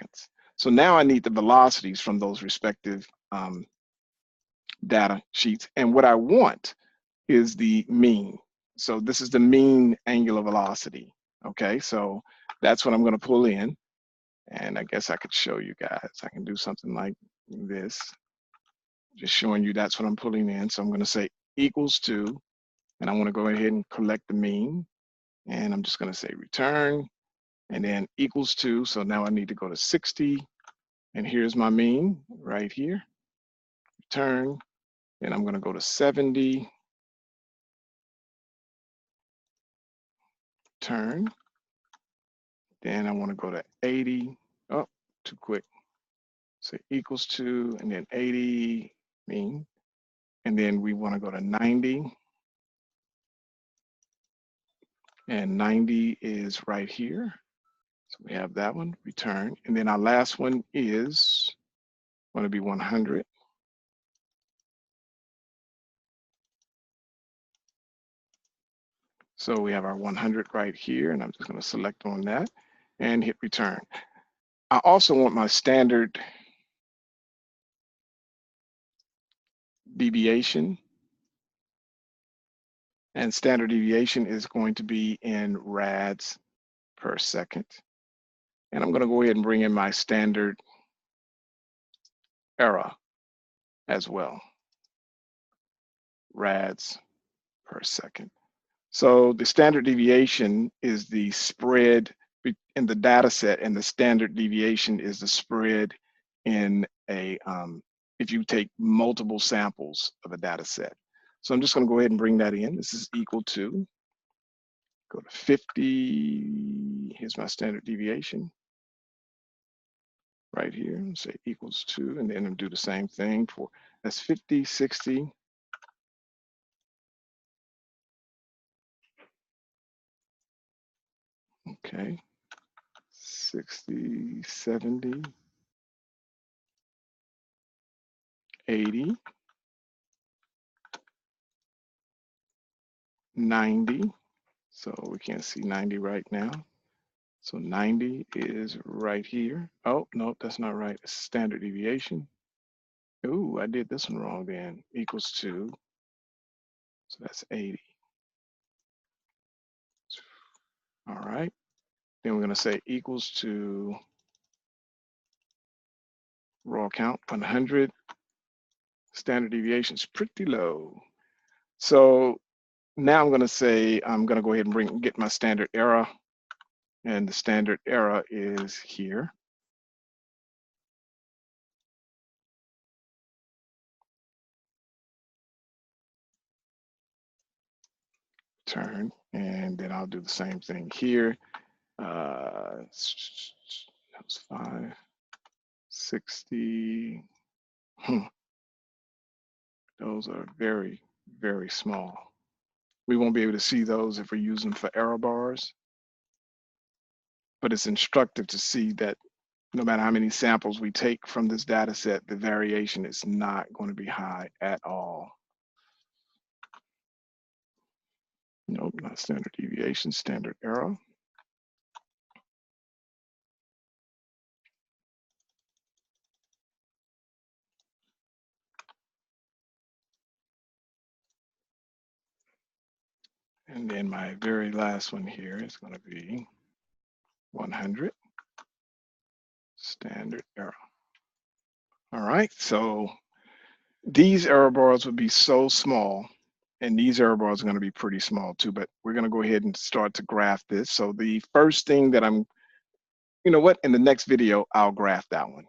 seconds. So now I need the velocities from those respective data sheets. And what I want is the mean. So this is the mean angular velocity. Okay, so that's what I'm going to pull in. And I guess I could show you guys. I can do something like this, just showing you that's what I'm pulling in. So I'm going to say equals to, and I want to go ahead and collect the mean. And I'm just going to say return, and then equals to. So now I need to go to 60, and here's my mean right here. Return, and I'm going to go to 70. Turn. Then I want to go to 80. Oh, too quick. Say equals to, and then 80 mean. And then we want to go to 90. And 90 is right here. So we have that one, return. And then our last one is going to be 100. So we have our 100 right here, and I'm just going to select on that and hit return. I also want my standard deviation. And standard deviation is going to be in rads per second. And I'm going to go ahead and bring in my standard error as well, rads per second. So the standard deviation is the spread in the data set, and the standard deviation is the spread in a, if you take multiple samples of a data set. So I'm just going to go ahead and bring that in. This is equal to, go to 50, here's my standard deviation right here, and say equals to, and then do the same thing for, that's 50, 60, okay, 60, 70, 80, 90, so we can't see 90 right now. So 90 is right here. Oh, no, that's not right. It's standard deviation. Ooh, I did this one wrong then. Equals to, so that's 80. All right. Then we're going to say equals to raw count 100. Standard deviation is pretty low. So now I'm going to say, I'm going to go ahead and get my standard error. And the standard error is here. Turn, and then I'll do the same thing here. That was 5, 60. Those are very, very small. We won't be able to see those if we use them for error bars. But it's instructive to see that no matter how many samples we take from this data set, the variation is not going to be high at all. Nope, not standard deviation, standard error. And then my very last one here is going to be 100, standard error. All right, so these error bars would be so small, and these error bars are going to be pretty small too, but we're going to go ahead and start to graph this. So the first thing that you know what, in the next video, I'll graph that one.